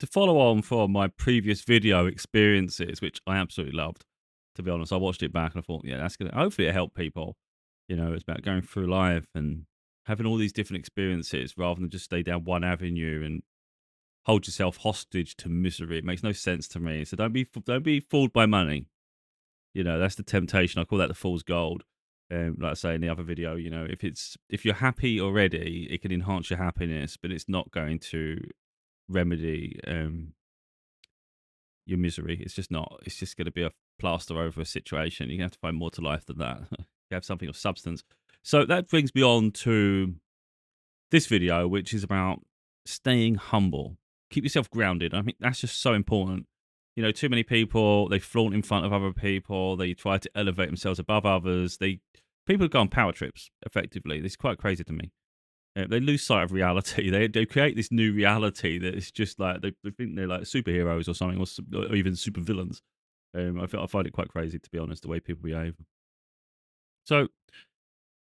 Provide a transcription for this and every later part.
to follow on from my previous video experiences, which I absolutely loved, to be honest. I watched it back and I thought, yeah, that's gonna hopefully it help people. It's about going through life and having all these different experiences rather than just stay down one avenue and hold yourself hostage to misery. It makes no sense to me. So don't be fooled by money. That's the temptation. I call that the fool's gold. Like I say in the other video, if you're happy already, it can enhance your happiness, but it's not going to remedy your misery. It's just not. It's just going to be a plaster over a situation. You're going to have to find more to life than that. You have something of substance. So that brings me on to this video, which is about staying humble. Keep yourself grounded. I think that's just so important. Too many people, they flaunt in front of other people. They try to elevate themselves above others. People go on power trips, effectively. This is quite crazy to me. They lose sight of reality. They create this new reality that is just like, they think they're like superheroes or something, or even supervillains. I find it quite crazy, to be honest, the way people behave. So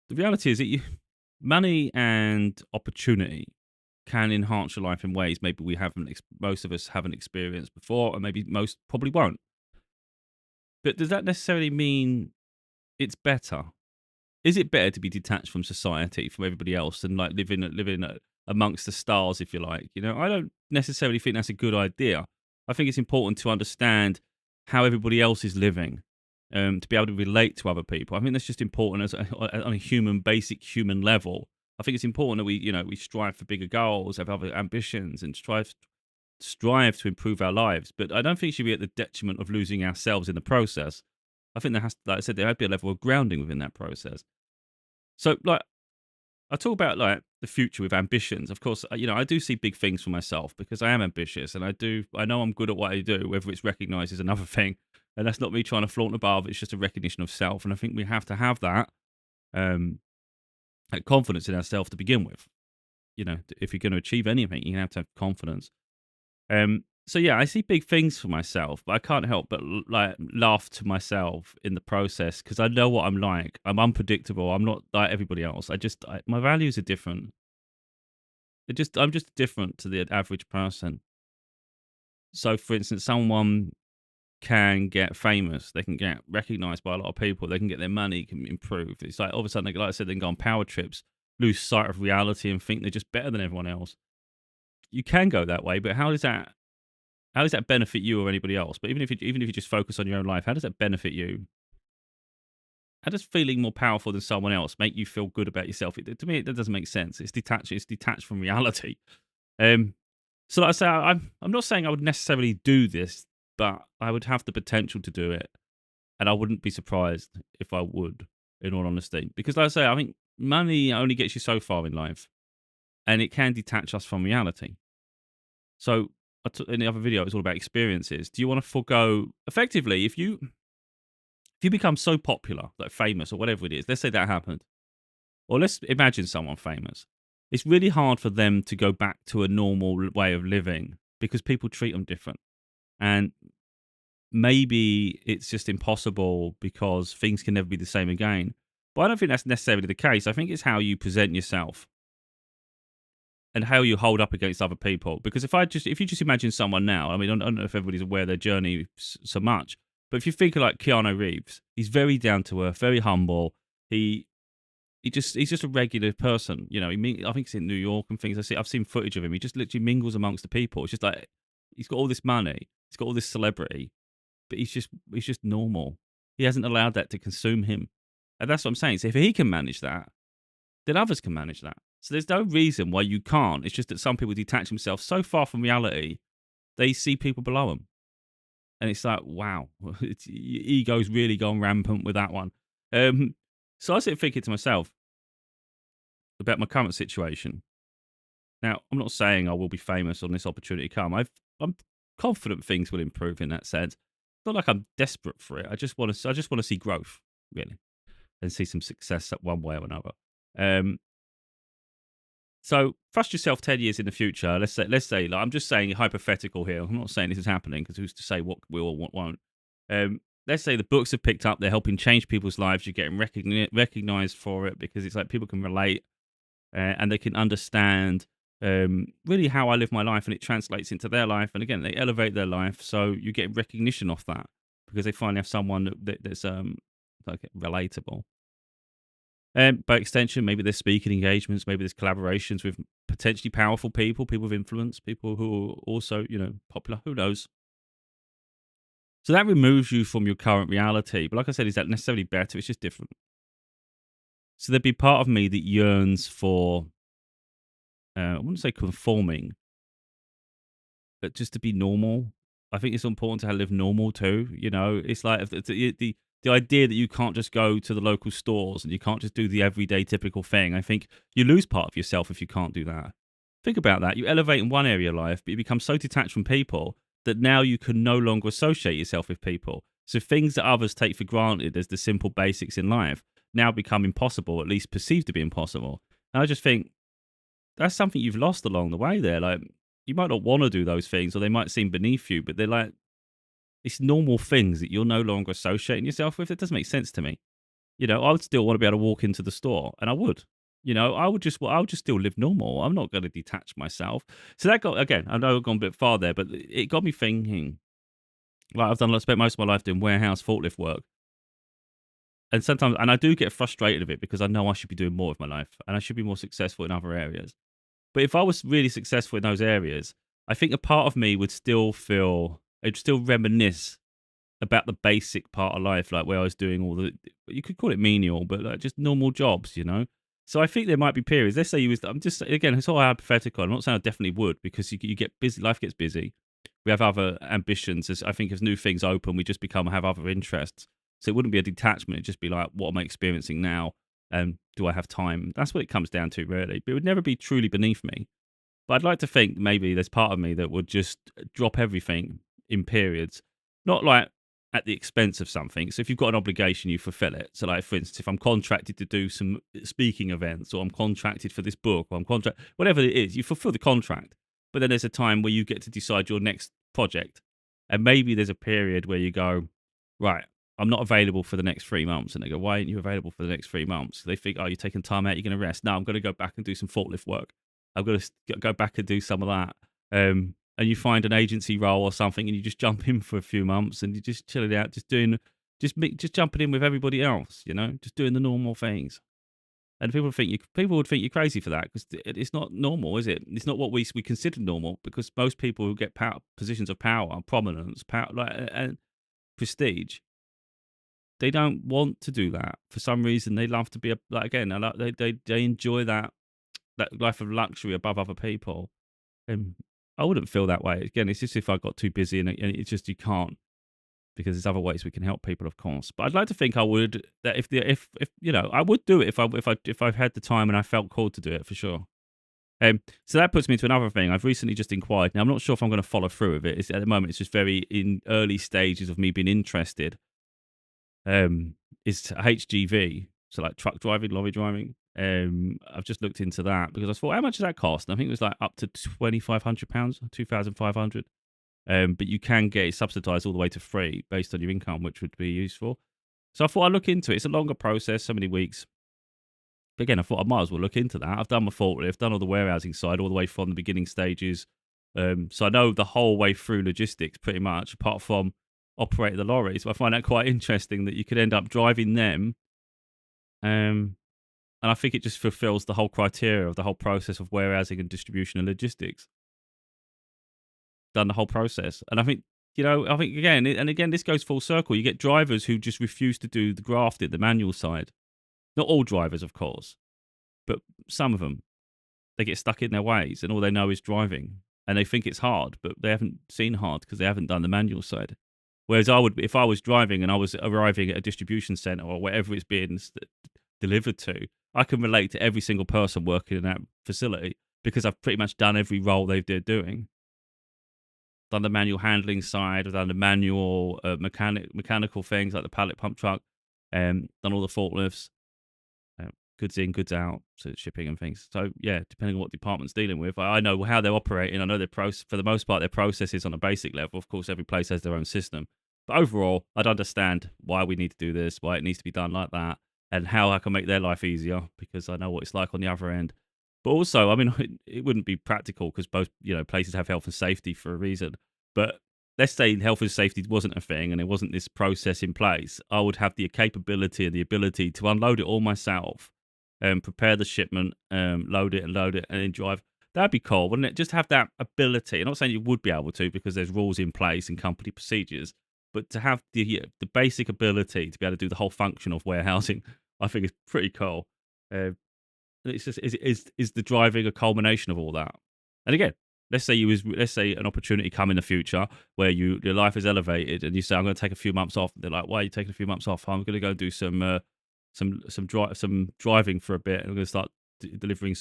the reality is that money and opportunity can enhance your life in ways maybe most of us haven't experienced before, and maybe most probably won't. But does that necessarily mean it's better? Is it better to be detached from society, from everybody else, and like living amongst the stars, if you like? I don't necessarily think that's a good idea. I think it's important to understand how everybody else is living, to be able to relate to other people. I think that's just important on a basic human level. I think it's important that we strive for bigger goals, have other ambitions, and strive to improve our lives. But I don't think it should be at the detriment of losing ourselves in the process. I think like I said, there has to be a level of grounding within that process. So, like, I talk about like the future with ambitions. Of course, I do see big things for myself because I am ambitious, and I know I'm good at what I do. Whether it's recognised is another thing, and that's not me trying to flaunt above. It's just a recognition of self, and I think we have to have um, that confidence in ourselves to begin with. If you're going to achieve anything, you have to have confidence. So yeah, I see big things for myself, but I can't help but like laugh to myself in the process because I know what I'm like. I'm unpredictable. I'm not like everybody else. My values are different. I'm just different to the average person. So, for instance, someone can get famous. They can get recognized by a lot of people. They can get their money can improve. It's like all of a sudden, like I said, they can go on power trips, lose sight of reality, and think they're just better than everyone else. You can go that way, but how does that benefit you or anybody else? But even if you just focus on your own life, how does that benefit you? How does feeling more powerful than someone else make you feel good about yourself? To me, that doesn't make sense. It's detached. It's detached from reality. Um, so, like I say, I'm not saying I would necessarily do this, but I would have the potential to do it, and I wouldn't be surprised if I would. In all honesty, because like I say, I think money only gets you so far in life, and it can detach us from reality. So in the other video, it's all about experiences. Do you want to forego effectively if you become so popular, like famous or whatever it is? Let's say that happened, or let's imagine someone famous. It's really hard for them to go back to a normal way of living because people treat them different, and maybe it's just impossible because things can never be the same again. But I don't think that's necessarily the case. I think it's how you present yourself and how you hold up against other people. Because if you just imagine someone now, I mean, I don't know if everybody's aware of their journey so much, but if you think of like Keanu Reeves, he's very down to earth, very humble. He's just a regular person. I think he's in New York and things. I've seen footage of him. He just literally mingles amongst the people. It's just like he's got all this money, he's got all this celebrity, but he's just normal. He hasn't allowed that to consume him, and that's what I'm saying. So if he can manage that, then others can manage that. So there's no reason why you can't. It's just that some people detach themselves so far from reality, they see people below them. And it's like, wow, your ego's really gone rampant with that one. So I sit thinking to myself about my current situation. Now, I'm not saying I will be famous on this opportunity come. I'm confident things will improve in that sense. It's not like I'm desperate for it. I just want to see growth, really, and see some success at one way or another. So thrust yourself 10 years in the future. Let's say, like, I'm just saying hypothetical here. I'm not saying this is happening because who's to say what will or what won't. Let's say the books have picked up. They're helping change people's lives. You're getting recognized for it because it's like people can relate and they can understand really how I live my life, and it translates into their life. And again, they elevate their life, so you get recognition off that because they finally have someone that's like relatable. By extension, maybe there's speaking engagements, maybe there's collaborations with potentially powerful people, people with influence, people who are also, popular. Who knows? So that removes you from your current reality. But like I said, is that necessarily better? It's just different. So there'd be part of me that yearns for, I wouldn't say conforming, but just to be normal. I think it's important to live normal too. It's like if the idea that you can't just go to the local stores and you can't just do the everyday typical thing. I think you lose part of yourself if you can't do that. Think about that. You elevate in one area of life, but you become so detached from people that now you can no longer associate yourself with people. So things that others take for granted as the simple basics in life now become impossible, at least perceived to be impossible. And I just think that's something you've lost along the way there. Like, you might not want to do those things or they might seem beneath you, but they're like, it's normal things that you're no longer associating yourself with. It doesn't make sense to me. I would still want to be able to walk into the store, and I would. I would just still live normal. I'm not going to detach myself. So that got, again, I know I've gone a bit far there, but it got me thinking. Like, spent most of my life doing warehouse forklift work, and sometimes, and I do get frustrated of it because I know I should be doing more with my life, and I should be more successful in other areas. But if I was really successful in those areas, I think a part of me would still it'd still reminisce about the basic part of life, like where I was doing all you could call it menial, but like just normal jobs. So I think there might be periods. Let's say I'm just, again, it's all hypothetical. I'm not saying I definitely would, because you get busy, life gets busy. We have other ambitions. I think as new things open, we just have other interests. So it wouldn't be a detachment. It'd just be like, what am I experiencing now? And do I have time? That's what it comes down to, really. But it would never be truly beneath me. But I'd like to think maybe there's part of me that would just drop everything in periods, not like at the expense of something. So if you've got an obligation, you fulfill it. So, like, for instance, if I'm contracted to do some speaking events, or I'm contracted for this book, or whatever it is, you fulfill the contract. But then there's a time where you get to decide your next project. And maybe there's a period where you go, right, I'm not available for the next 3 months. And they go, why aren't you available for the next 3 months? They think, oh, you're taking time out, you're going to rest. No, I'm going to go back and do some forklift work. I've got to go back and do some of that. And you find an agency role or something, and you just jump in for a few months, and you just chill it out, just jumping in with everybody else, just doing the normal things. And people would think you're crazy for that, because it's not normal, is it? It's not what we consider normal, because most people who get positions of power, prominence, and prestige, they don't want to do that for some reason. They love to be they enjoy that life of luxury above other people. I wouldn't feel that way. Again, it's just if I got too busy, and it's just you can't, because there's other ways we can help people, of course. But I'd like to think I would, that if I would do it if I had the time and I felt called to do it, for sure. So that puts me to another thing. I've recently just inquired. Now, I'm not sure if I'm going to follow through with it. At the moment, it's just very in early stages of me being interested. Is HGV, so like truck driving, lorry driving. I've just looked into that because I thought, how much does that cost? And I think it was like up to £2,500, 2,500. But you can get it subsidised all the way to free based on your income, which would be useful. So I thought I'd look into it. It's a longer process, so many weeks. But again, I thought I might as well look into that. I've done my forklift, done all the warehousing side, all the way from the beginning stages. So I know the whole way through logistics pretty much, apart from operate the lorries. But I find that quite interesting that you could end up driving them. And I think it just fulfills the whole criteria of the whole process of warehousing and distribution and logistics. Done the whole process. And I think, again, this goes full circle. You get drivers who just refuse to do the grafted, the manual side. Not all drivers, of course, but some of them. They get stuck in their ways, and all they know is driving. And they think it's hard, but they haven't seen hard because they haven't done the manual side. Whereas I would, if I was driving and I was arriving at a distribution center or wherever it's being delivered to, I can relate to every single person working in that facility because I've pretty much done every role they're doing. Done the manual handling side, I've done the manual mechanical things like the pallet pump truck, done all the forklifts, goods in, goods out, so shipping and things. So yeah, depending on what department's dealing with, I know how they're operating. I know for the most part, their processes on a basic level. Of course, every place has their own system. But overall, I'd understand why we need to do this, why it needs to be done like that, and how I can make their life easier, because I know what it's like on the other end. But also, I mean, it wouldn't be practical because both, places have health and safety for a reason. But let's say health and safety wasn't a thing and there wasn't this process in place. I would have the capability and the ability to unload it all myself, prepare the shipment, load it, and then drive. That'd be cool, wouldn't it? Just have that ability. I'm not saying you would be able to because there's rules in place and company procedures, but to have the basic ability to be able to do the whole function of warehousing, I think is pretty cool. Uh, it's just is the driving a culmination of all that? And again, let's say an opportunity come in the future where your life is elevated and you say I'm going to take a few months off. They're like, why are you taking a few months off? I'm going to go do some driving for a bit. I'm going to start delivering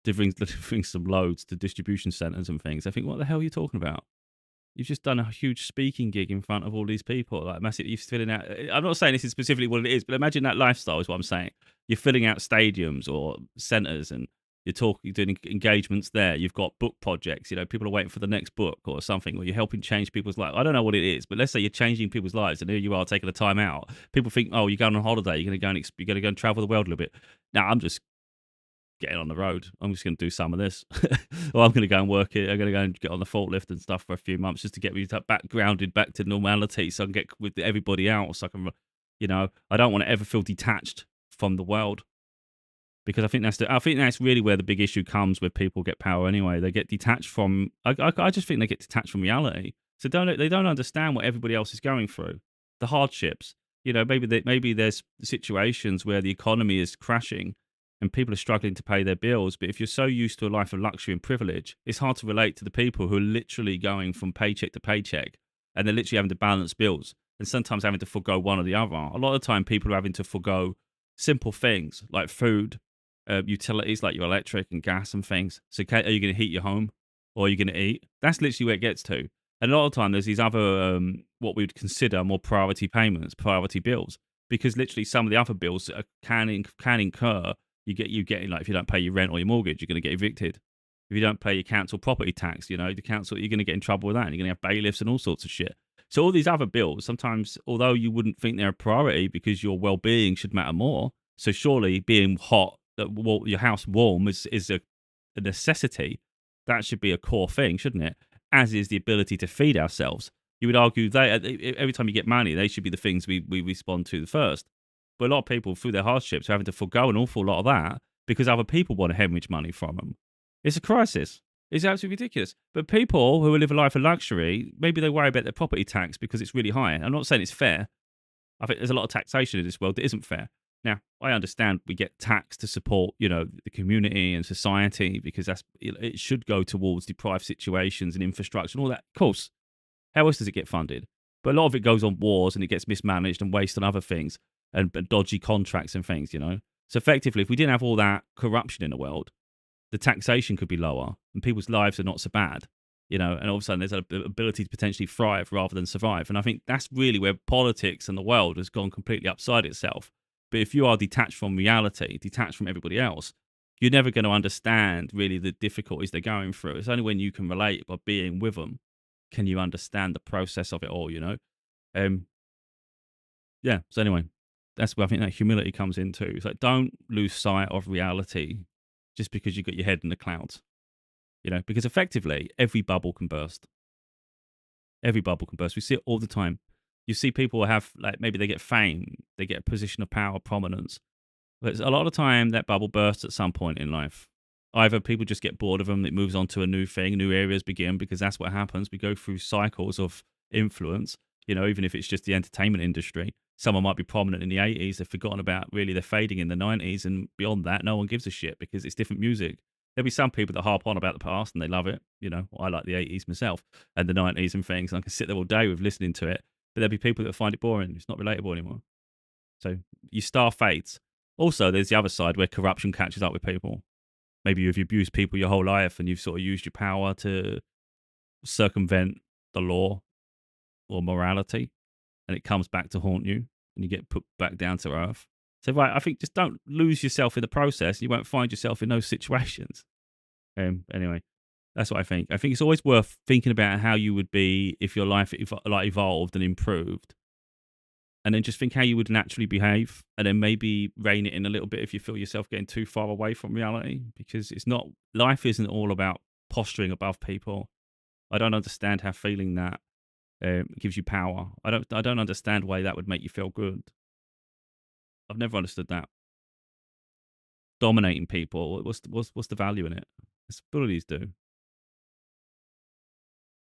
delivering some loads to distribution centers and things. I think, what the hell are you talking about? You've just done a huge speaking gig in front of all these people, like massive. You're filling out. I'm not saying this is specifically what it is, but imagine that lifestyle is what I'm saying. You're filling out stadiums or centers, and you're doing engagements there. You've got book projects. People are waiting for the next book or something, or you're helping change people's lives. I don't know what it is, but let's say you're changing people's lives, and here you are taking a time out. People think, oh, you're going on holiday. You're going to go and travel the world a little bit. Now, I'm just getting on the road. I'm just going to do some of this. Or I'm going to go and work it. I'm going to go and get on the forklift and stuff for a few months just to get me back grounded, back to normality so I can get with everybody else. So I can, I don't want to ever feel detached from the world because I think that's really where the big issue comes with people get power anyway. They get detached from, I just think they get detached from reality. So they don't understand what everybody else is going through, the hardships. Maybe there's situations where the economy is crashing and people are struggling to pay their bills. But if you're so used to a life of luxury and privilege, it's hard to relate to the people who are literally going from paycheck to paycheck and they're literally having to balance bills and sometimes having to forego one or the other. A lot of the time, people are having to forego simple things like food, utilities like your electric and gas and things. So, are you going to heat your home or are you going to eat? That's literally where it gets to. And a lot of the time, there's these other, what we would consider more priority payments, priority bills, because literally some of the other bills can incur. You get like if you don't pay your rent or your mortgage, you're going to get evicted. If you don't pay your council property tax, the council, you're going to get in trouble with that. And you're going to have bailiffs and all sorts of shit. So all these other bills, sometimes, although you wouldn't think they're a priority because your well-being should matter more. So surely being hot, your house warm is a necessity. That should be a core thing, shouldn't it? As is the ability to feed ourselves. You would argue every time you get money, they should be the things we respond to the first. But a lot of people, through their hardships, are having to forego an awful lot of that because other people want to hemorrhage money from them. It's a crisis. It's absolutely ridiculous. But people who live a life of luxury, maybe they worry about their property tax because it's really high. I'm not saying it's fair. I think there's a lot of taxation in this world that isn't fair. Now, I understand we get taxed to support, the community and society because it should go towards deprived situations and infrastructure and all that. Of course, how else does it get funded? But a lot of it goes on wars and it gets mismanaged and wasted on other things and dodgy contracts and things. So effectively, if we didn't have all that corruption in the world, the taxation could be lower and people's lives are not so bad, and all of a sudden there's an ability to potentially thrive rather than survive. And I think that's really where politics and the world has gone completely upside itself. But if you are detached from reality, detached from everybody else, you're never going to understand really the difficulties they're going through. It's only when you can relate by being with them can you understand the process of it all. Yeah. So anyway, that's where I think that humility comes into. It's like, don't lose sight of reality just because you've got your head in the clouds, because effectively every bubble can burst. Every bubble can burst. We see it all the time. You see people have, like, maybe they get fame, they get a position of power, prominence. But a lot of the time that bubble bursts at some point in life. Either people just get bored of them, it moves on to a new thing, new areas begin, because that's what happens. We go through cycles of influence, even if it's just the entertainment industry. Someone might be prominent in the 80s, they've forgotten about, really they're fading in the 90s, and beyond that, no one gives a shit because it's different music. There'll be some people that harp on about the past and they love it. I like the 80s myself and the 90s and things. And I can sit there all day with listening to it, but there'll be people that find it boring. It's not relatable anymore. So your star fades. Also, there's the other side where corruption catches up with people. Maybe you've abused people your whole life and you've sort of used your power to circumvent the law or morality, and it comes back to haunt you and you get put back down to earth. So, right, I think just don't lose yourself in the process. You won't find yourself in those situations. Anyway, that's what I think. I think it's always worth thinking about how you would be if your life evolved and improved, and then just think how you would naturally behave, and then maybe rein it in a little bit if you feel yourself getting too far away from reality, because it's not, life isn't all about posturing above people. I don't understand how feeling that gives you power. I don't understand why that would make you feel good. I've never understood that. Dominating people, what's the value in it? As bullies do.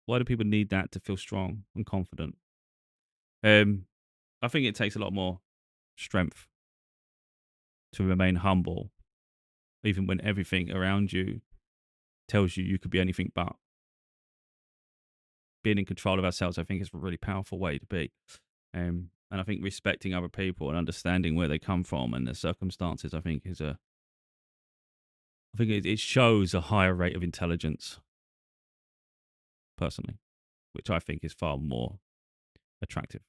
Why do people need that to feel strong and confident? I think it takes a lot more strength to remain humble, even when everything around you tells you you could be anything but. Being in control of ourselves, I think, is a really powerful way to be. And I think respecting other people and understanding where they come from and their circumstances, I think, it shows a higher rate of intelligence, personally, which I think is far more attractive.